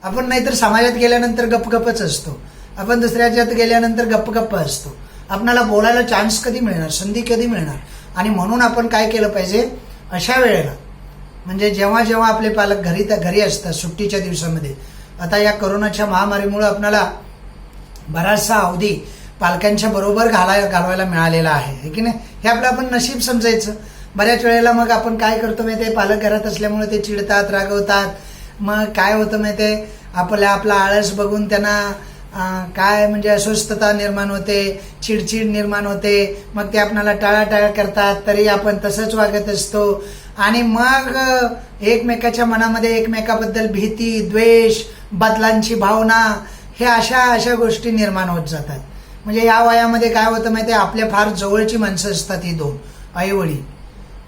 आपण नाहीतर समाजात गेल्यानंतर गपगपच असतो, आपण दुसऱ्याच्यात गेल्यानंतर गप्प असतो. आपणाला बोलायला चान्स कधी मिळणार, संधी कधी मिळणार? आणि म्हणून आपण काय केलं पाहिजे अशा वेळेला, म्हणजे जेव्हा जेव्हा आपले पालक घरी असतात सुट्टीच्या दिवसामध्ये, आता या कोरोनाच्या महामारीमुळे आपल्याला बराचसा अवधी पालकांच्या बरोबर घालवायला मिळालेला आहे की नाही? हे आपलं आपण नशीब समजायचं. बऱ्याच वेळेला मग आपण काय करतो माहिती, पालक घरात असल्यामुळे ते चिडतात, रागवतात. मग काय होतं माहिती, आपला आळस बघून त्यांना काय म्हणजे अस्वस्थता निर्माण होते, चिडचिड निर्माण होते. मग ते आपल्याला टाळाटाळ करतात, तरी आपण तसंच वागत असतो. आणि मग एकमेकाच्या मनामध्ये एकमेकाबद्दल भीती, द्वेष, बदलांची भावना, हे अशा गोष्टी निर्माण होत जातात. म्हणजे या वयामध्ये काय होतं माहिती, आपल्या फार जवळची माणसं असतात ही दोन, आई वडील.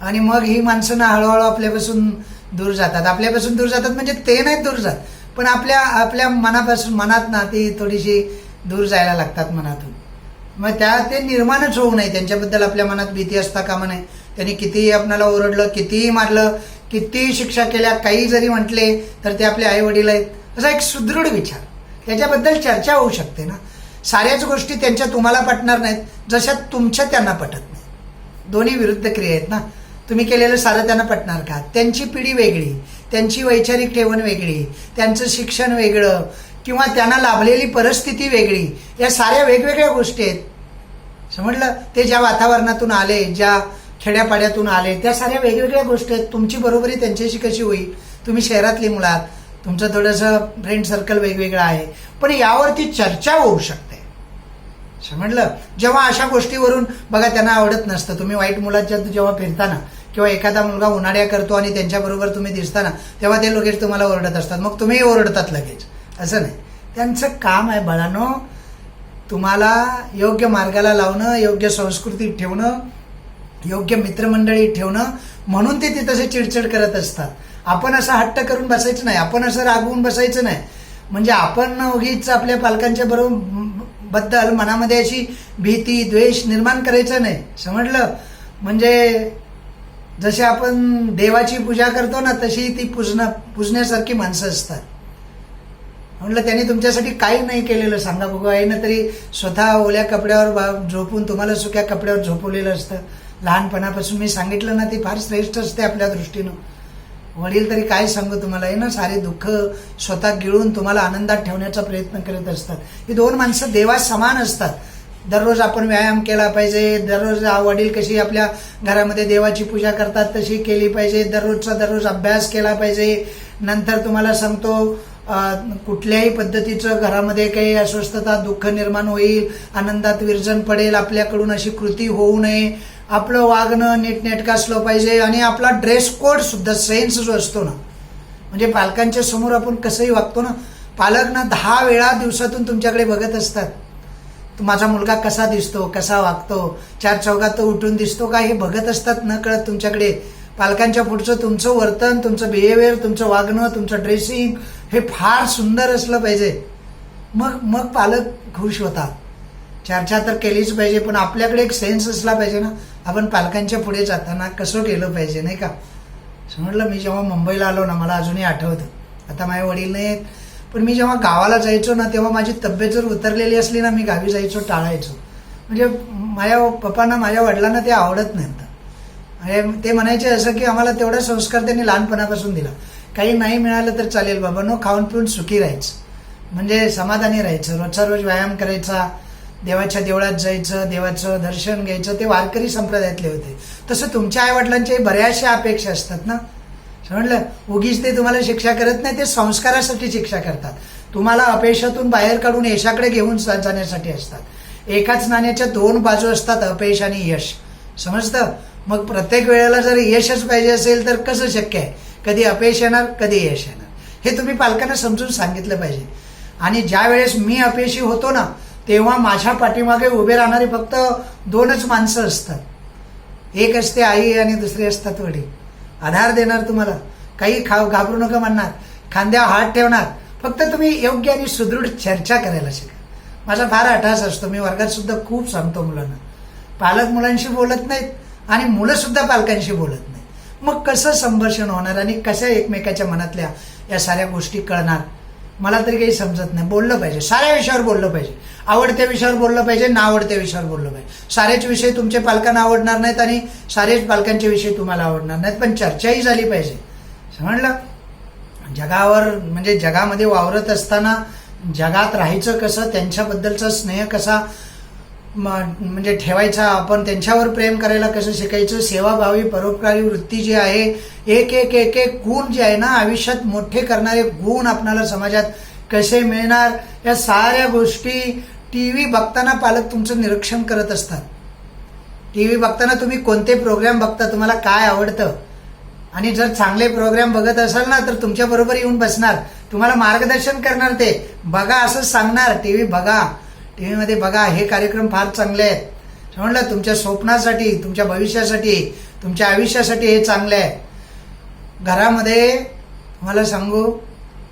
आणि मग ही माणसं ना हळूहळू आपल्यापासून दूर जातात म्हणजे ते नाही दूर जात, पण आपल्या मनात ना ती थोडीशी दूर जायला लागतात मनातून. मग ते निर्माणच होऊ नये, त्यांच्याबद्दल आपल्या मनात भीती असता कामा नये. त्यांनी कितीही आपल्याला ओरडलं, कितीही मारलं, कितीही शिक्षा केल्या, काही जरी म्हटले तर ते आपले आई वडील आहेत, असा एक सुदृढ विचार, त्याच्याबद्दल चर्चा होऊ शकते ना. साऱ्याच गोष्टी त्यांच्या तुम्हाला पटणार नाहीत, जशा तुमच्या त्यांना पटत नाही. दोन्ही विरुद्ध क्रिया आहेत ना. तुम्ही केलेलं सारं त्यांना पटणार का? त्यांची पिढी वेगळी, त्यांची वैचारिक ठेवण वेगळी, त्यांचं शिक्षण वेगळं, किंवा त्यांना लाभलेली परिस्थिती वेगळी. या साऱ्या वेगवेगळ्या गोष्टी आहेत. समजलं? ते ज्या वातावरणातून आले, ज्या खेड्यापाड्यातून आले, त्या साऱ्या वेगवेगळ्या गोष्टी आहेत. तुमची बरोबरी त्यांच्याशी कशी होईल? तुम्ही शहरातली मुलात, तुमचं थोडंसं फ्रेंड सर्कल वेगवेगळं आहे, पण यावरती चर्चा होऊ शकते. समजलं? जेव्हा अशा गोष्टीवरून बघा त्यांना आवडत नसतं, तुम्ही वाईट मुलाच्या जेव्हा फिरताना, किंवा एखादा मुलगा उन्हाळ्या करतो आणि त्यांच्याबरोबर तुम्ही दिसताना, तेव्हा ते लगेच तुम्हाला ओरडत असतात, मग तुम्ही ओरडतात लगेच. असं नाही, त्यांचं काम आहे बाळांनो, तुम्हाला योग्य मार्गाला लावणं, योग्य संस्कृती ठेवणं, योग्य मित्रमंडळी ठेवणं. म्हणून ते तसे चिडचिड करत असतात. आपण असं हट्ट करून बसायचं नाही, आपण असं रागवून बसायचं नाही. म्हणजे आपण उगीच आपल्या पालकांच्या बद्दल मनामध्ये अशी भीती, द्वेष निर्माण करायचं नाही. समजलं? म्हणजे जसे आपण देवाची पूजा करतो ना, तशी ती पूजण्यासारखी माणसं असतात. म्हटलं त्यांनी तुमच्यासाठी काही नाही केलेलं, सांगा बघू. आईनं तरी स्वतः ओल्या कपड्यावर झोपून तुम्हाला सुक्या कपड्यावर झोपवलेलं असतं. लहानपणापासून मी सांगितलं ना, ती फार श्रेष्ठ असते आपल्या दृष्टीनं. वडील तरी काय सांगू तुम्हाला, आहे ना, सारे दुःख स्वतः गिळून तुम्हाला आनंदात ठेवण्याचा प्रयत्न करत असतात. ही दोन माणसं देवा समान असतात. दररोज आपण व्यायाम केला पाहिजे, दररोज वडील कशी आपल्या घरामध्ये देवाची पूजा करतात तशी केली पाहिजे, दररोज अभ्यास केला पाहिजे. नंतर तुम्हाला सांगतो, कुठल्याही पद्धतीचं घरामध्ये काही अस्वस्थता, दुःख निर्माण होईल, आनंदात विरजन पडेल, आपल्याकडून अशी कृती होऊ नये. आपलं वागणं नीटनेटकं असलं पाहिजे. आणि आपला ड्रेस कोड सुद्धा, सेन्स जो असतो ना, म्हणजे पालकांच्या समोर आपण कसंही वागतो ना, पालक ना 10 वेळा दिवसातून तुमच्याकडे बघत असतात. माझा मुलगा कसा दिसतो, कसा वागतो, 4 चौघात तो उठून दिसतो का, हे बघत असतात न कळत तुमच्याकडे. पालकांच्या पुढचं तुमचं वर्तन, तुमचं बिहेवियर, तुमचं वागणं, तुमचं ड्रेसिंग हे फार सुंदर असलं पाहिजे. मग पालक खुश होतात. चर्चा तर केलीच पाहिजे, पण आपल्याकडे एक सेन्स असला पाहिजे ना, आपण पालकांच्या पुढे जाताना कसं केलं पाहिजे, नाही का? समजलं? मी जेव्हा मुंबईला आलो ना, मला अजूनही आठवतं. आता माझे वडील नाहीत, पण मी जेव्हा गावाला जायचो ना, तेव्हा माझी तब्येत जर उतरलेली असली ना, मी गावी जायचो, टाळायचो. म्हणजे माझ्या पप्पांना, माझ्या वडिलांना ते आवडत नव्हतं. ते म्हणायचे असं की आम्हाला तेवढा संस्कार त्यांनी लहानपणापासून दिला, काही नाही मिळालं तर चालेल बाबा, नो, खाऊन पिऊन सुखी राहायचं, म्हणजे समाधानी राहायचं. रोज व्यायाम करायचा, देवाच्या देवळात जायचं, देवाचं दर्शन घ्यायचं. ते वारकरी संप्रदायातले होते. तसं तुमच्या आईवडिलांच्याही बऱ्याचशा अपेक्षा असतात ना. समजलं? उगीच ते तुम्हाला शिक्षा करत नाही, ते संस्कारासाठी शिक्षा करतात. तुम्हाला अपयशातून बाहेर काढून यशाकडे घेऊन जाण्यासाठी असतात. एकाच नाण्याच्या 2 बाजू असतात, अपयश आणि यश. समजतं? मग प्रत्येक वेळेला जर यशच पाहिजे असेल तर कसं शक्य आहे? कधी अपयश येणार, कधी यश येणार, हे तुम्ही पालकांना समजून सांगितलं पाहिजे. आणि ज्या वेळेस मी अपयशी होतो ना, तेव्हा माझ्या पाठीमागे उभे राहणारे फक्त 2च माणसं असतात. एक असते आई आणि दुसरे असतात वडील. आधार देणार तुम्हाला, काही घाबरू नका म्हणणार, खांद्यावर हात ठेवणार. फक्त तुम्ही योग्य आणि सुदृढ चर्चा करायला शिका. माझा फार अट्टास असतो, मी वर्गात सुद्धा खूप सांगतो मुलांना, पालक मुलांशी बोलत नाहीत आणि मुलं सुद्धा पालकांशी बोलत नाहीत. मग कसं संभाषण होणार आणि कशा एकमेकाच्या मनातल्या या साऱ्या गोष्टी कळणार? मला तरी काही समजत नाही. बोललं पाहिजे, साऱ्या विषयावर बोललं पाहिजे. आवडत्या विषयावर बोललं पाहिजे, ना आवडत्या विषयावर बोललं पाहिजे. सारेच विषय तुमचे पालकांना आवडणार नाहीत आणि सारेच पालकांचे विषय तुम्हाला आवडणार नाहीत, पण चर्चाही झाली पाहिजे. समजलं? जगावर म्हणजे जगामध्ये वावरत असताना जगात राहायचं कसं, त्यांच्याबद्दलचा स्नेह कसा म्हणजे ठेवायचा, आपण त्यांच्यावर प्रेम करायला कसं शिकायचं, सेवाभावी परोपकारी वृत्ती जी आहे, एक एक एक एक गुण जे आहे ना आयुष्यात मोठे करणारे गुण आपल्याला समाजात कसे मिळणार, या साऱ्या गोष्टी टीव्ही बघताना पालक तुमचं निरीक्षण करत असतात. टीव्ही बघताना तुम्ही कोणते प्रोग्राम बघता, तुम्हाला काय आवडतं, आणि जर चांगले प्रोग्राम बघत असाल ना तर तुमच्या बरोबर येऊन बसणार, तुम्हाला मार्गदर्शन करणार, ते बघा असंच सांगणार, टीव्ही बघा, टीव्हीमध्ये बघा, हे कार्यक्रम फार चांगले आहेत. समजलं? तुमच्या स्वप्नासाठी, तुमच्या भविष्यासाठी, तुमच्या आयुष्यासाठी हे चांगले आहे. घरामध्ये मला सांगू,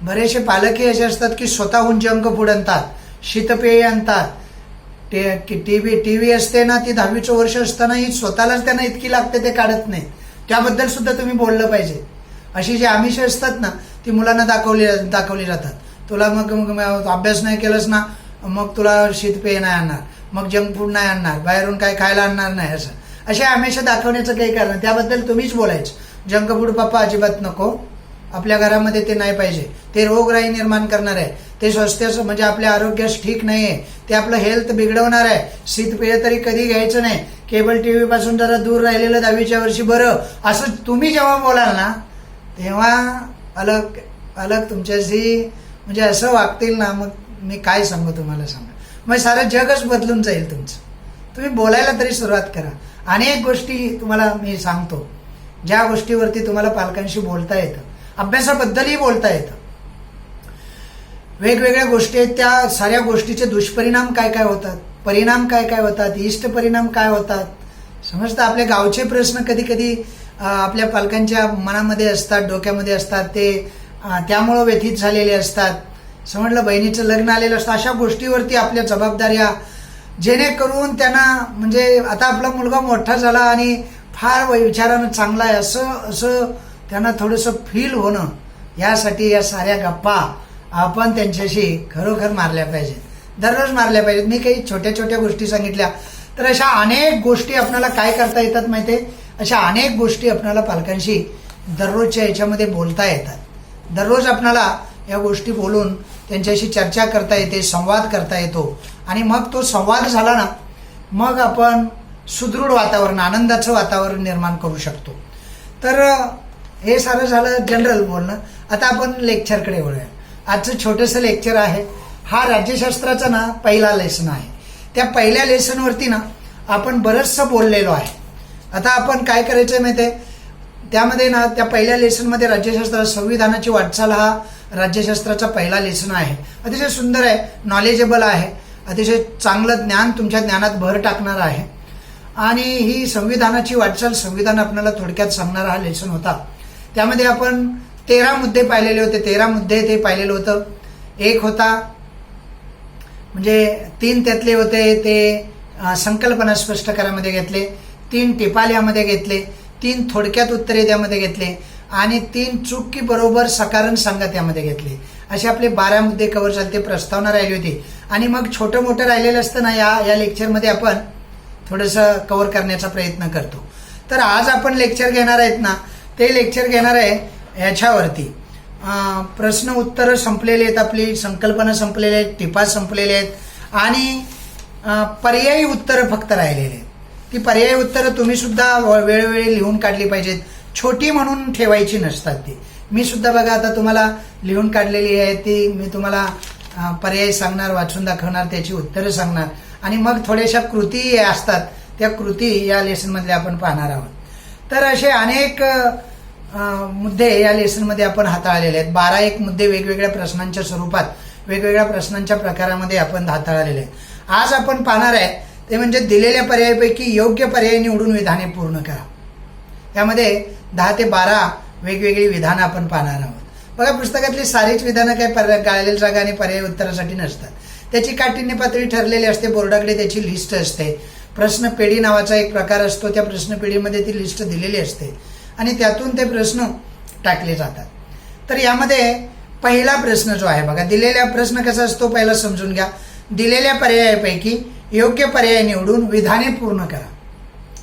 बरेचसे पालकही असे असतात की स्वतःहून जंक फूड आणतात, शीतपेय आणतात. टीव्ही असते ना, ती 10वीचं वर्ष असताना ही स्वतःलाच त्यांना इतकी लागते ते काढत नाही. त्याबद्दल सुद्धा तुम्ही बोललं पाहिजे. अशी जी आमिष असतात ना ती मुलांना दाखवली जातात. तुला मग अभ्यास नाही केलास ना, मग तुला शीतपेय नाही आणणार, मग जंक फूड नाही आणणार, बाहेरून काय खायला आणणार नाही, असं असे आमिष दाखवण्याचं काही कारण. त्याबद्दल तुम्हीच बोलायचं, जंक फूड पप्पा अजिबात नको, आपल्या घरामध्ये ते नाही पाहिजे, ते रोगराई निर्माण करणार आहे, ते स्वास्थ्याचं म्हणजे आपल्या आरोग्यास ठीक नाही आहे, ते आपलं हेल्थ बिघडवणार आहे. शीतपेय तरी कधी घ्यायचं नाही, केबल टीव्ही पासून जरा दूर राहिलेलं 10वीच्या वर्षी बरं, असं तुम्ही जेव्हा बोलाल ना तेव्हा अलग तुमच्याशी म्हणजे असं वागतील ना, मग मी काय सांगू तुम्हाला, सांगा. मग सारं जगच बदलून जाईल तुमचं. तुम्ही बोलायला तरी सुरुवात करा. अनेक गोष्टी तुम्हाला मी सांगतो, ज्या गोष्टीवरती तुम्हाला पालकांशी बोलता येतं, अभ्यासाबद्दलही बोलता येतं. वेगवेगळ्या गोष्टी आहेत, त्या साऱ्या गोष्टीचे दुष्परिणाम काय काय होतात, परिणाम काय काय होतात, इष्ट परिणाम काय होतात, समजतं? आपल्या गावचे प्रश्न कधी कधी आपल्या पालकांच्या मनामध्ये असतात, डोक्यामध्ये असतात, ते त्यामुळं व्यथित झालेले असतात. समजलं? बहिणीचं लग्न आलेलं असतं, अशा गोष्टीवरती आपल्या जबाबदाऱ्या, जेणेकरून त्यांना म्हणजे आता आपला मुलगा मोठा झाला आणि फार विचारानं चांगला आहे असं त्यांना थोडंसं फील होणं, यासाठी या साऱ्या गप्पा आपण त्यांच्याशी खरोखर मारल्या पाहिजेत, दररोज मारल्या पाहिजेत. मी काही छोट्या छोट्या गोष्टी सांगितल्या, तर अशा अनेक गोष्टी आपल्याला काय करता येतात माहिती आहे, अशा अनेक गोष्टी आपल्याला पालकांशी दररोजच्या याच्यामध्ये बोलता येतात. दररोज आपल्याला या गोष्टी बोलून त्यांच्याशी चर्चा करता येते, संवाद करता येतो, आणि मग तो संवाद झाला ना, मग आपण सुदृढ वातावरण, आनंदाचं वातावरण निर्माण करू शकतो. तर हे सारं झालं जनरल बोलणं. आता आपण लेक्चरकडे वळूया. आजचं छोटंसं लेक्चर आहे, हा राज्यशास्त्राचा ना पहिला लेसन आहे. त्या पहिल्या लेसनवरती ना आपण बरंचसं बोललेलो आहे. आता आपण काय करायचं माहिती आहे, त्यामध्ये ना त्या पहिल्या लेसनमध्ये राज्यशास्त्र, संविधानाची वाटचाल हा राज्यशास्त्राचा पहिला लेसन आहे. अतिशय सुंदर आहे, नॉलेजेबल आहे, अतिशय चांगलं ज्ञान, तुमच्या ज्ञानात भर टाकणार आहे. आणि ही संविधानाची वाटचाल, संविधान आपल्याला थोडक्यात सांगणारा हा लेसन होता. त्यामध्ये आपण 13 मुद्दे पाहिलेले होते. 13 मुद्दे ते पाहिलेलं होतं. एक होता म्हणजे 3 त्यातले होते ते संकल्पना स्पष्ट करामध्ये घेतले, 3 टिपाल्यामध्ये घेतले, 3 थोडक्यात उत्तरे त्यामध्ये घेतले, आणि 3 चूक की बरोबर सकारण सांगा त्यामध्ये घेतले. असे आपले 12 मुद्दे कव्हर झाले. ते प्रस्तावना राहिली होती. आणि मग छोटं मोठं राहिलेलं असतं ना, या लेक्चरमध्ये आपण थोडंसं कव्हर करण्याचा प्रयत्न करतो. तर आज आपण लेक्चर घेणार आहेत ना, ते लेक्चर घेणार आहे याच्यावरती. प्रश्न उत्तरं संपलेले आहेत, आपली संकल्पना संपलेले आहेत, टिपा संपलेले आहेत, आणि पर्यायी उत्तरं फक्त राहिलेले आहेत. ती पर्यायी उत्तरं तुम्ही सुद्धा वेळोवेळी लिहून काढली पाहिजेत. छोटी म्हणून ठेवायची नसतात ती. मी सुद्धा बघा आता तुम्हाला लिहून काढलेली आहे, ती मी तुम्हाला पर्याय सांगणार, वाचून दाखवणार, त्याची उत्तरं सांगणार, आणि मग थोड्याशा कृती असतात, त्या कृती या लेसनमधल्या आपण पाहणार आहोत. तर असे अनेक मुद्दे या लेसनमध्ये आपण हाताळलेले आहेत. 12 मुद्दे वेगवेगळ्या प्रश्नांच्या स्वरूपात, वेगवेगळ्या प्रश्नांच्या प्रकारामध्ये आपण हाताळलेले आहेत. आज आपण पाहणार आहे ते म्हणजे दिलेल्या पर्यायापैकी योग्य पर्याय निवडून विधाने पूर्ण करा. त्यामध्ये 10 ते 12 वेगवेगळी विधानं आपण पाहणार आहोत. बघा, पुस्तकातली सारीच विधानं काय गाळलेली जागा आणि पर्याय उत्तरासाठी नसतात. त्याची काठिण्य पातळी ठरलेली असते, बोर्डाकडे त्याची लिस्ट असते. प्रश्नपेढी नावाचा एक प्रकार असतो, त्या प्रश्नपेढीमध्ये ती लिस्ट दिलेली असते आणि त्यातून ते प्रश्न टाकले जातात. तर यामध्ये पहिला प्रश्न जो आहे बघा, दिलेला प्रश्न कसा असतो पहिला समजून घ्या. दिलेल्या पर्यायापैकी योग्य पर्याय निवडून विधाने पूर्ण करा.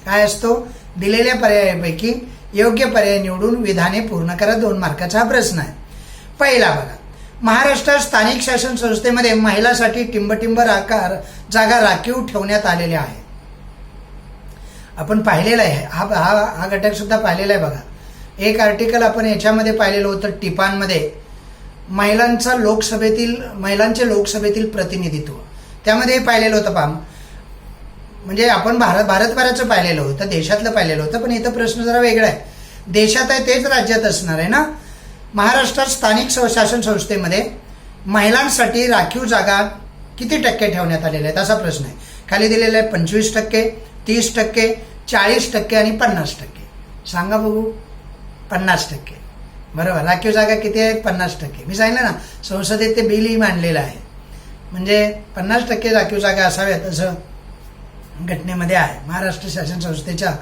काय असतो? दिलेल्या पर्यायापैकी योग्य पर्याय निवडून विधाने पूर्ण करा. 2 मार्काचा हा प्रश्न आहे. पहिला बघा, महाराष्ट्र स्थानिक शासन संस्थेमध्ये महिलांसाठी टिंबटिंब जागा राखीव ठेवण्यात आलेल्या आहेत. आपण पाहिलेला आहे हा घटक सुद्धा पाहिलेला आहे बघा. एक आर्टिकल आपण याच्यामध्ये पाहिलेलं होतं टिपांमध्ये, महिलांचे लोकसभेतील प्रतिनिधित्व, त्यामध्ये पाहिलेलं होतं. पहा, म्हणजे आपण भारतभराचं पाहिलेलं होतं, देशातलं पाहिलेलं होतं, पण इथं प्रश्न जरा वेगळा आहे. देशात आहे तेच राज्यात असणार आहे ना. महाराष्ट्रात स्थानिक शासन संस्थेमध्ये महिलांसाठी राखीव जागा किती टक्के ठेवण्यात आलेल्या आहेत असा प्रश्न आहे. खाली दिलेला आहे 25%, 30%, 40% आणि 50%. सांगा बघू. 50%. बरोबर. राखीव जागा किती आहेत? 50%. मी सांगितलं ना, संसदेत ते बिलही मांडलेलं आहे. म्हणजे 50% राखीव जागा असाव्यात असं घटनेमध्ये आहे. महाराष्ट्र शासन संस्थेच्या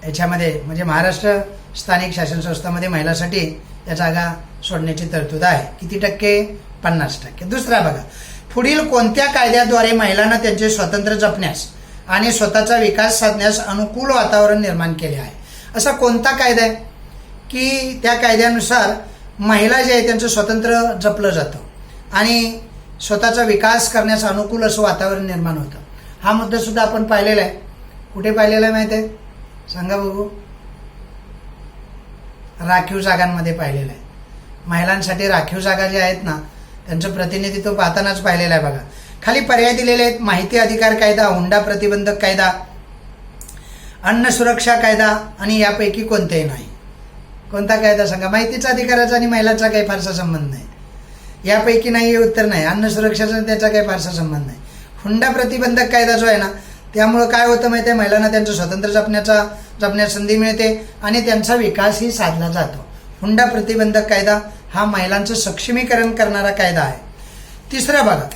याच्यामध्ये, म्हणजे महाराष्ट्र स्थानिक शासन संस्थांमध्ये महिलांसाठी या जागा सोडण्याची तरतूद आहे. किती टक्के? 50%. दुसरा बघा, पुढील कोणत्या कायद्याद्वारे महिलांना त्यांचे स्वातंत्र्य जपण्यास आणि स्वतःचा विकास साधण्यास अनुकूल वातावरण निर्माण केले आहे? असा कोणता कायदा आहे की त्या कायद्यानुसार महिला जे आहे त्यांचं स्वातंत्र्य जपलं जातं आणि स्वतःचा विकास करण्यास अनुकूल असं वातावरण निर्माण होतं? हा मुद्दा सुद्धा आपण पाहिलेला आहे. कुठे पाहिलेला आहे माहिती आहे? सांगा बघू. राखीव जागांमध्ये पाहिलेलं आहे. महिलांसाठी राखीव जागा ज्या आहेत ना, त्यांचं प्रतिनिधित्व पाहतानाच पाहिलेलं आहे बघा. खाली पर्याय दिलेले आहेत. माहिती अधिकार कायदा, हुंडा प्रतिबंधक कायदा, अन्न सुरक्षा कायदा आणि यापैकी कोणतेही नाही. कोणता कायदा सांगा? माहितीचा अधिकाराचा आणि महिलांचा काही फारसा संबंध नाही. यापैकी नाही हे उत्तर नाही. अन्न सुरक्षाचा त्याचा काही फारसा संबंध नाही. हुंडा प्रतिबंधक कायदा जो आहे ना, त्यामुळं काय होतं माहिती आहे? महिलांना त्यांचं स्वातंत्र्य जपण्यास संधी मिळते आणि त्यांचा विकासही साधला जातो. हुंडा प्रतिबंधक कायदा हा महिलांचं सक्षमीकरण करणारा कायदा आहे. तिसरा बघा,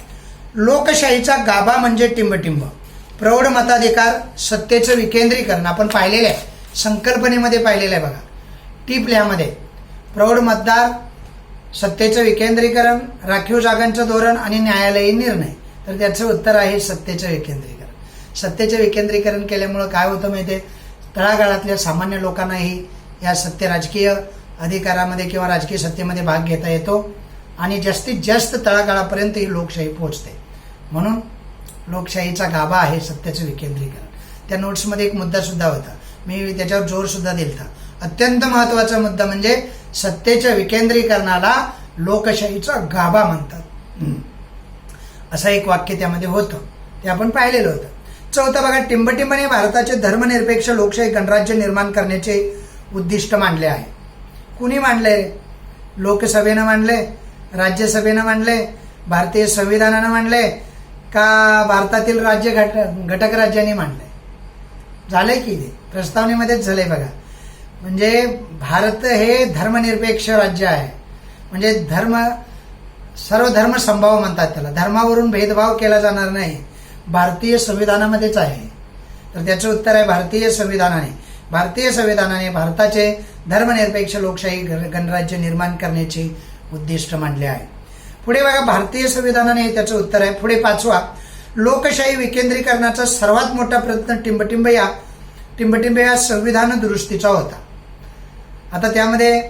लोकशाहीचा गाभा म्हणजे टिंबटिंब. प्रौढ मताधिकार, सत्तेचं विकेंद्रीकरण आपण पाहिलेलं आहे, संकल्पनेमध्ये पाहिलेलं आहे बघा. टिप ल्यामध्ये प्रौढ मतदार, सत्तेचं विकेंद्रीकरण, राखीव जागांचं धोरण आणि न्यायालयीन निर्णय. तर त्याचं उत्तर आहे सत्तेचं विकेंद्रीकरण. सत्तेचे विकेंद्रीकरण केल्यामुळं काय होतं माहिती आहे? तळागाळातल्या सामान्य लोकांनाही या राजकीय अधिकारामध्ये किंवा राजकीय सत्तेमध्ये भाग घेता येतो आणि जास्तीत जास्त तळागाळापर्यंत ही लोकशाही पोहोचते. म्हणून लोकशाहीचा गाभा आहे सत्तेचं विकेंद्रीकरण. त्या नोट्समध्ये एक मुद्दा सुद्धा होता, मी त्याच्यावर जोर सुद्धा दिलता. अत्यंत महत्वाचा मुद्दा म्हणजे सत्तेच्या विकेंद्रीकरणाला लोकशाहीचा गाभा म्हणतात, असं एक वाक्य त्यामध्ये होतं, ते आपण पाहिलेलं होतं. चौथा बघा, टिंबटिंबने भारताचे धर्मनिरपेक्ष लोकशाही गणराज्य निर्माण करण्याचे उद्दिष्ट मांडले आहे. कुणी मांडले? लोकसभेनं मांडले, राज्यसभेनं मांडले, भारतीय संविधानानं मांडले का भारतातील घटक राज्यांनी मांडले? झालंय की ते प्रस्तावनेमध्येच झालंय बघा. म्हणजे भारत हे धर्मनिरपेक्ष राज्य आहे. म्हणजे सर्व धर्म समभाव म्हणतात त्याला. धर्मावरून भेदभाव केला जाणार नाही, भारतीय संविधानामध्येच आहे. तर त्याचं उत्तर आहे भारतीय संविधानाने भारताचे धर्मनिरपेक्ष लोकशाही गणराज्य निर्माण करण्याचे उद्दिष्ट मांडले आहे. पुढे बघा, भारतीय संविधानाने त्याचं उत्तर आहे. पुढे पाचवा, लोकशाही विकेंद्रीकरणाचा सर्वात मोठा प्रयत्न टिंबटिंब या संविधान दुरुस्तीचा होता. आता त्यामध्ये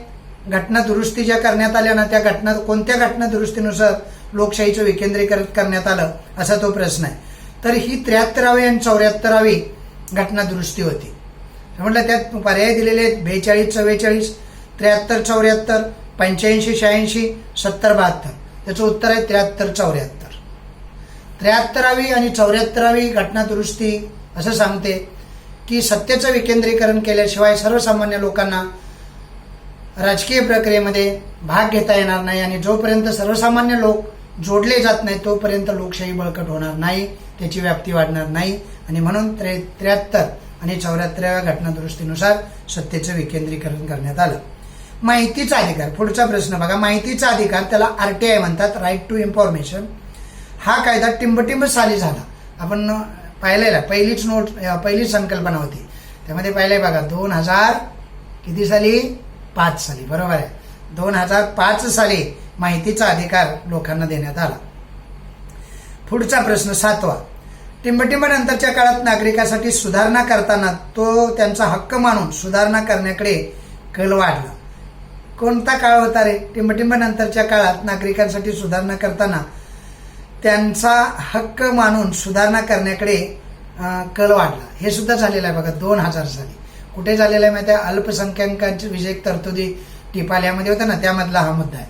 घटना दुरुस्ती ज्या करण्यात आल्या ना, त्या कोणत्या घटना दुरुस्तीनुसार लोकशाहीचं विकेंद्रीकरण करण्यात आलं असा तो प्रश्न आहे. तर ही 73वी आणि 74वी घटना दुरुस्ती होती. म्हटलं त्यात पर्याय दिलेले आहेत 42, 44, 73, 74, 85, 86, 70, 72. त्याचं उत्तर आहे 73, 74. 73वी आणि 74वी घटना दुरुस्ती असं सांगते की सत्तेचं विकेंद्रीकरण केल्याशिवाय सर्वसामान्य लोकांना राजकीय प्रक्रियेमध्ये भाग घेता येणार नाही आणि जोपर्यंत सर्वसामान्य लोक जोडले जात नाही तोपर्यंत लोकशाही बळकट होणार नाही, त्याची व्याप्ती वाढणार नाही. आणि म्हणून 73 आणि 74व्या घटना दुरुस्तीनुसार सत्तेचं विकेंद्रीकरण करण्यात आलं. माहितीचा अधिकार, पुढचा प्रश्न बघा. माहितीचा अधिकार, त्याला RTI म्हणतात, राईट टू इन्फॉर्मेशन. हा कायदा टिंबटिंब साली झाला. आपण पाहिलेला पहिलीच संकल्पना होती, त्यामध्ये पाहिलंय बघा 2000 किती साली? 5 साली. बरोबर आहे. 2005 साली माहितीचा अधिकार लोकांना देण्यात आला. पुढचा प्रश्न 7वा. टिंबटिंब नंतरच्या काळात नागरिकांसाठी सुधारणा करताना तो त्यांचा हक्क मानून सुधारणा करण्याकडे कल वाढला. कोणता काळ होता रे? टिंबटिंब नंतरच्या काळात नागरिकांसाठी सुधारणा करताना त्यांचा हक्क मानून सुधारणा करण्याकडे कल वाढला. हे सुद्धा झालेलं आहे बघा 2000 साली. कुठे झालेलं आहे माहिती आहे? अल्पसंख्याकांची विषयक तरतुदी टिपाल्यामध्ये होता ना, त्यामधला हा मुद्दा आहे.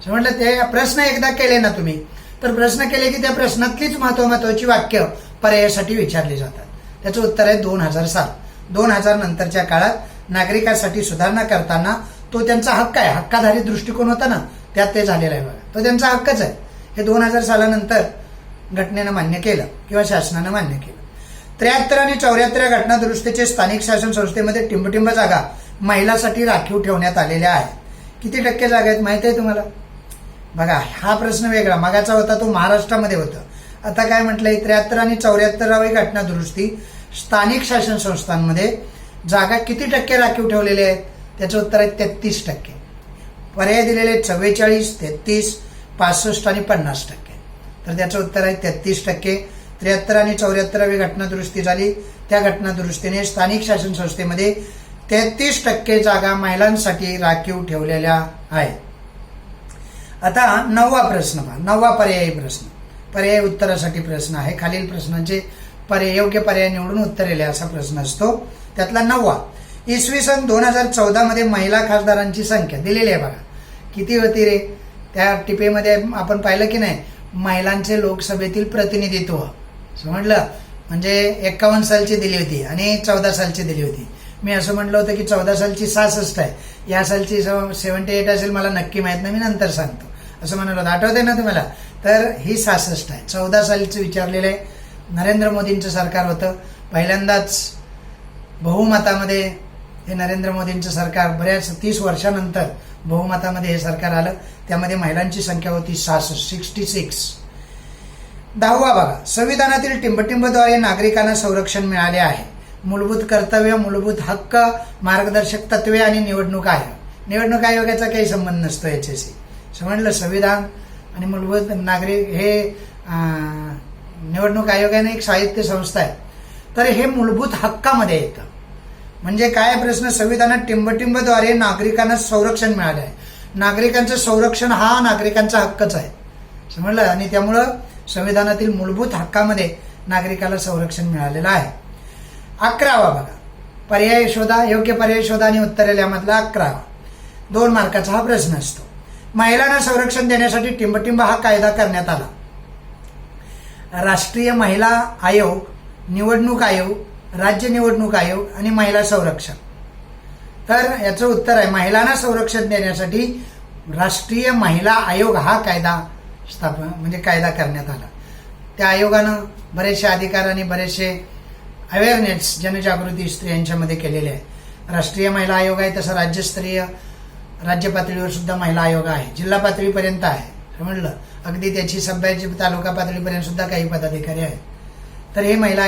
म्हटलं ते प्रश्न एकदा केले ना तुम्ही, तर प्रश्न केले की त्या प्रश्नातलीच महत्वाची वाक्य पर्यायासाठी विचारली जातात. त्याचं उत्तर आहे 2000 साल. 2000 नंतरच्या काळात नागरिकांसाठी सुधारणा करताना तो त्यांचा हक्क आहे, हक्काधारी दृष्टिकोन होता ना, त्यात ते झालेला आहे बघा. तो त्यांचा हक्कच आहे. हे 2000 सालानंतर घटनेनं मान्य केलं किंवा शासनानं मान्य केलं. 73 आणि 74 घटना दुरुस्तीचे स्थानिक शासन संस्थेमध्ये टिंबटिंब जागा महिलांसाठी राखीव ठेवण्यात आलेल्या आहेत. किती टक्के जागा आहेत माहिती आहे तुम्हाला? बघा, हा प्रश्न वेगळा. मागाचा होता तो महाराष्ट्रामध्ये होता. आता काय म्हटलंय? 73 आणि 74वी घटना दुरुस्ती स्थानिक शासन संस्थांमध्ये जागा किती टक्के राखीव ठेवलेले आहेत? त्याचं उत्तर आहे 33%. पर्याय दिलेले 44, 33, 65 आणि 50%. तर त्याचं उत्तर आहे 33%. 73 आणि 74वी घटना दुरुस्ती झाली. त्या घटना दुरुस्तीने स्थानिक शासन संस्थेमध्ये 33% जागा महिलांसाठी राखीव ठेवलेल्या आहेत. आता 9वा प्रश्न पहा. 9वा पर्यायी प्रश्न. पर्याय उत्तरासाठी प्रश्न आहे. खालील प्रश्नांचे योग्य पर्याय निवडून उत्तर दिले असा प्रश्न असतो. त्यातला 9वा. इसवी सन 2014 मध्ये महिला खासदारांची संख्या दिलेली आहे बघा. किती होती रे? त्या टिपेमध्ये आपण पाहिलं की नाही, महिलांचे लोकसभेतील प्रतिनिधित्व समजलं. म्हणजे 51 सालची दिली होती आणि 14 सालची दिली होती. मी असं म्हटलं होतं की 14 सालची 66 आहे, या सालची 78 असेल, मला नक्की माहित नाही, मी नंतर सांगतो असं म्हणाल होतं. आठवतंय ना तुम्हाला? तर ही 66 आहे. 14 सालचं विचारलेलं आहे. नरेंद्र मोदींचं सरकार होतं. पहिल्यांदाच बहुमतामध्ये हे नरेंद्र मोदींचं सरकार, बऱ्याच 30 वर्षानंतर बहुमतामध्ये हे सरकार आलं. त्यामध्ये महिलांची संख्या होती 66. 10वा बघा. संविधानातील टिंबटिंबद्वारे नागरिकांना संरक्षण मिळाले आहे. मूलभूत कर्तव्य, मूलभूत हक्क, मार्गदर्शक तत्वे आणि निवडणूक आयोग. निवडणूक आयोगाचा काही संबंध नसतो याच्याशी. समजलं? संविधान आणि मूलभूत नागरिक हे निवडणूक आयोगाने एक साहित्य संस्था आहे. तर हे मूलभूत हक्कामध्ये येतं. म्हणजे काय प्रश्न? संविधानात टिंबटिंबद्वारे नागरिकांना संरक्षण मिळाले आहे. नागरिकांचं संरक्षण हा नागरिकांचा हक्कच आहे. समजलं? आणि त्यामुळं संविधानातील मूलभूत हक्कामध्ये नागरिकाला संरक्षण मिळालेलं आहे. 11वा बघा. पर्याय शोधा, योग्य पर्याय शोधा आणि उत्तर यामधला 11वा. 2 मार्काचा हा प्रश्न असतो. महिलांना संरक्षण देण्यासाठी टिंबटिंब हा कायदा करण्यात आला. राष्ट्रीय महिला आयोग, निवडणूक आयोग, राज्य निवडणूक आयोग आणि महिला संरक्षण. तर याचं उत्तर आहे महिलांना संरक्षण देण्यासाठी राष्ट्रीय महिला आयोग हा कायदा कायदा करण्यात आला. त्या आयोगानं बरेचसे अधिकार आणि बरेचसे अवेअरनेस, जनजागृती स्त्रियांच्यामध्ये केलेले आहे. राष्ट्रीय महिला आयोग आहे, तसं राज्यस्तरीय राज्य पातळीवर सुद्धा महिला आयोग आहे. जिल्हा पातळीपर्यंत आहे. समजलं? अगदी त्याची सभ्याची तालुका पातळीपर्यंत सुद्धा काही पदाधिकारी आहेत. तर हे महिला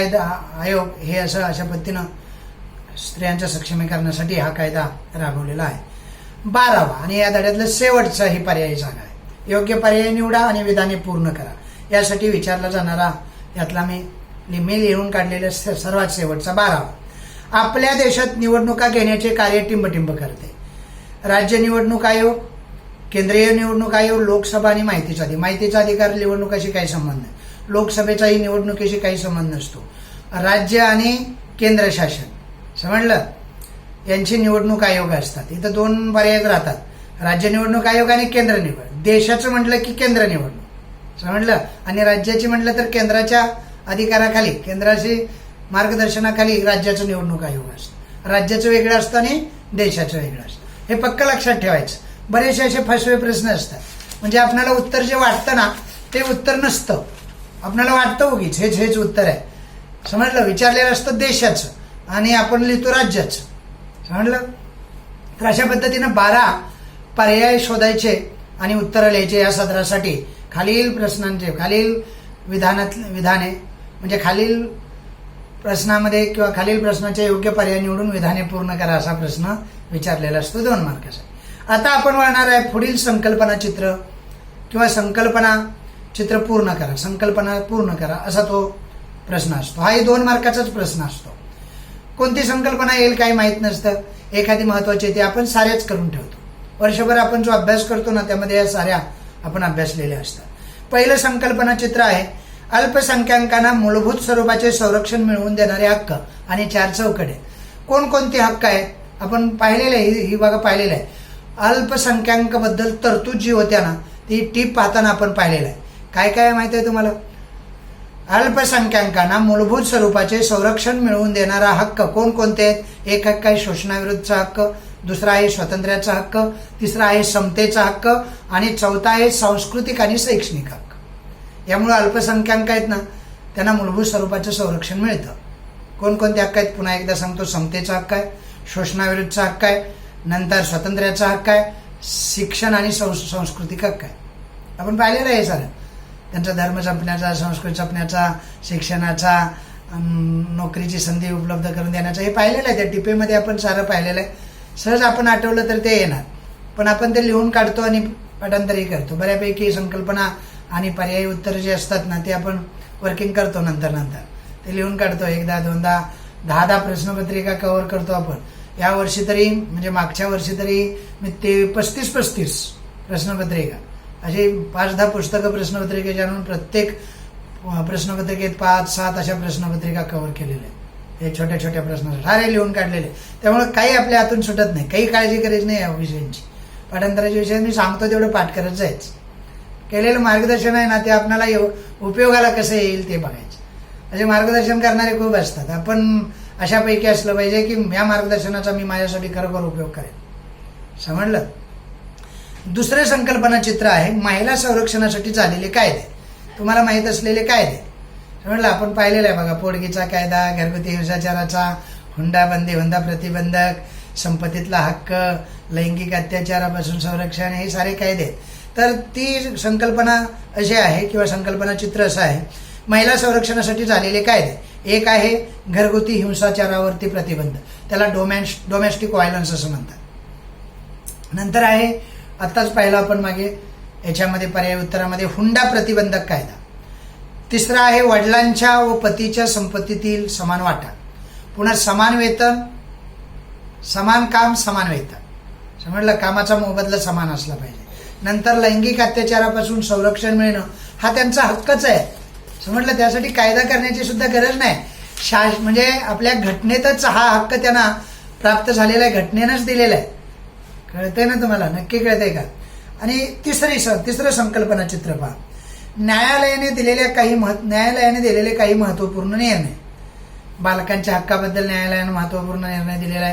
आयोग हे अशा पद्धतीनं स्त्रियांच्या सक्षमीकरणासाठी हा कायदा राबवलेला आहे. 12वा आणि या धड्यातलं शेवटचा ही पर्यायी जागा आहे. योग्य पर्याय निवडा आणि विधाने पूर्ण करा. यासाठी विचारला जाणारा यातला मी लिहून काढलेला सर्वात शेवटचा 12वा. आपल्या देशात निवडणुका घेण्याचे कार्य टिंबटिंब करते. राज्य निवडणूक आयोग, केंद्रीय निवडणूक आयोग, लोकसभा आणि माहितीचा अधिकार निवडणुकाशी काही संबंध नाही. लोकसभेचाही निवडणुकीशी काही संबंध नसतो. राज्य आणि केंद्र शासन, समजलं, यांची निवडणूक आयोग असतात. इथं 2 पर्याय राहतात, राज्य निवडणूक आयोग आणि केंद्र निवड. देशाचं म्हटलं की केंद्र निवडणूक, समजलं, आणि राज्याची म्हटलं तर केंद्राच्या अधिकाराखाली, केंद्राची मार्गदर्शनाखाली राज्याचं निवडणूक आयोग असतं. राज्याचं वेगळं असतं आणि देशाचं वेगळं असतं. हे पक्क लक्षात ठेवायचं. बरेचसे असे फसवे प्रश्न असतात. म्हणजे आपल्याला उत्तर जे वाटतं ना ते उत्तर नसतं. आपल्याला वाटतं उगीच हेच उत्तर आहे. समजलं? विचारलेलं असतं देशाचं आणि आपण लिहितो राज्याचं. समजलं? तर अशा पद्धतीनं 12 पर्याय शोधायचे आणि उत्तरं लिहायचे. या सत्रासाठी खालील प्रश्नांचे, खालील विधाने म्हणजे खालील प्रश्नामध्ये किंवा खालील प्रश्नाचे योग्य पर्याय निवडून विधाने पूर्ण करा असा प्रश्न विचारलेला असतो 2 मार्काचा. आता आपण वळणार आहे पुढील संकल्पना चित्र किंवा संकल्पना चित्र पूर्ण करा, संकल्पना पूर्ण करा असा तो प्रश्न असतो. हाही 2 मार्काचाच प्रश्न असतो. कोणती संकल्पना येईल काही माहीत नसतं. एखादी महत्वाची ती आपण साऱ्याच करून ठेवतो. वर्षभर आपण जो अभ्यास करतो ना त्यामध्ये या साऱ्या आपण अभ्यासलेल्या असतात. पहिलं संकल्पना चित्र आहे अल्पसंख्याकांना मूलभूत स्वरूपाचे संरक्षण मिळवून देणारे हक्क आणि 4 चौकडे. कोणकोणते हक्क आहेत आपण पाहिलेले आहे, ही बघा पाहिलेलं आहे. अल्पसंख्याकांबद्दल तरतूद जी होत्या ना ती टीप पाहताना आपण पाहिलेलं आहे. काय काय माहिती आहे तुम्हाला? अल्पसंख्याकांना मूलभूत स्वरूपाचे संरक्षण मिळवून देणारा हक्क कोणकोणते आहेत? एक हक्क आहे शोषणाविरुद्धचा हक्क, दुसरा आहे स्वातंत्र्याचा हक्क, तिसरा आहे समतेचा हक्क आणि चौथा आहे सांस्कृतिक आणि शैक्षणिक हक्क. यामुळे अल्पसंख्याक आहेत ना त्यांना मूलभूत स्वरूपाचं संरक्षण मिळतं. कोणकोणते हक्क आहेत पुन्हा एकदा सांगतो. समतेचा हक्क आहे, शोषणाविरुद्धचा हक्क आहे, नंतर स्वातंत्र्याचा हक्क आहे, शिक्षण आणि सांस्कृतिक हक्क आहे. आपण पाहिलेलं आहे सारं त्यांचा धर्म जपण्याचा, संस्कृती जपण्याचा, शिक्षणाचा, नोकरीची संधी उपलब्ध करून देण्याचा हे पाहिलेलं आहे. त्या टिपेमध्ये आपण सारं पाहिलेलं आहे. सहज आपण आठवलं तर ते येणार, पण आपण ते लिहून काढतो आणि पाठांतरही करतो. बऱ्यापैकी संकल्पना आणि पर्यायी उत्तर जे असतात ना ते आपण वर्किंग करतो नंतर ते लिहून काढतो. एकदा दोनदा 10 प्रश्नपत्रिका कव्हर करतो आपण. या वर्षी तरी म्हणजे मागच्या वर्षी तरी मी ते 35 प्रश्नपत्रिका अशी 5-10 पुस्तकं प्रश्नपत्रिकेच्या आणून प्रत्येक प्रश्नपत्रिकेत 5-7 अशा प्रश्नपत्रिका कव्हर केलेल्या आहेत. हे छोट्या छोट्या प्रश्नासाठी सारे लिहून काढलेले. त्यामुळे काही आपल्या हातून सुटत नाही, काही काळजी करायची नाही या विषयांची. पाठांतराच्या विषयात मी सांगतो तेवढं पाठ करत जायचं. केलेलं मार्गदर्शन आहे ना ते आपल्याला उपयोगाला कसं येईल ते बघायचं. असे मार्गदर्शन करणारे खूप असतात. आपण अशापैकी असलं पाहिजे की या मार्गदर्शनाचा मी माझ्यासाठी खरोखर उपयोग करेन. समजलं? दुसरे संकल्पना चित्र आहे महिला संरक्षणासाठी झालेले कायदे. तुम्हाला माहीत असलेले कायदे समजलं आपण पाहिलेलं आहे बघा. पोटगीचा कायदा, घरगुती हिंसाचाराचा, हुंडाबंदी, हुंडा प्रतिबंधक, संपत्तीतला हक्क, लैंगिक अत्याचारापासून संरक्षण हे सारे कायदे. तर ती संकल्पना अशी आहे किंवा संकल्पना चित्र असं आहे महिला संरक्षणासाठी झालेले कायदे. एक आहे घरगुती हिंसाचारावरती प्रतिबंध, त्याला डोमेस्टिक व्हायलन्स असं म्हणतात. नंतर आहे आत्ताच पाहिलं आपण मागे याच्यामध्ये पर्याय उत्तरामध्ये हुंडा प्रतिबंधक कायदा. तिसरा आहे वडिलांच्या व पतीच्या संपत्तीतील समान वाटा. पुन्हा समान वेतन, समान काम, समान वेतन. समजलं? कामाचा मोबदला समान असला पाहिजे. नंतर लैंगिक अत्याचारापासून संरक्षण मिळणं हा त्यांचा हक्कच आहे. समजलं? त्यासाठी कायदा करण्याची सुद्धा गरज नाही. म्हणजे आपल्या घटनेतच हा हक्क त्यांना प्राप्त झालेला आहे, घटनेनंच दिलेला आहे. कळतंय ना तुम्हाला? नक्की कळतंय का? आणि तिसरं संकल्पना चित्र पहा. न्यायालयाने दिलेले काही महत्वपूर्ण निर्णय. बालकांच्या हक्काबद्दल न्यायालयाने महत्वपूर्ण निर्णय दिलेला आहे.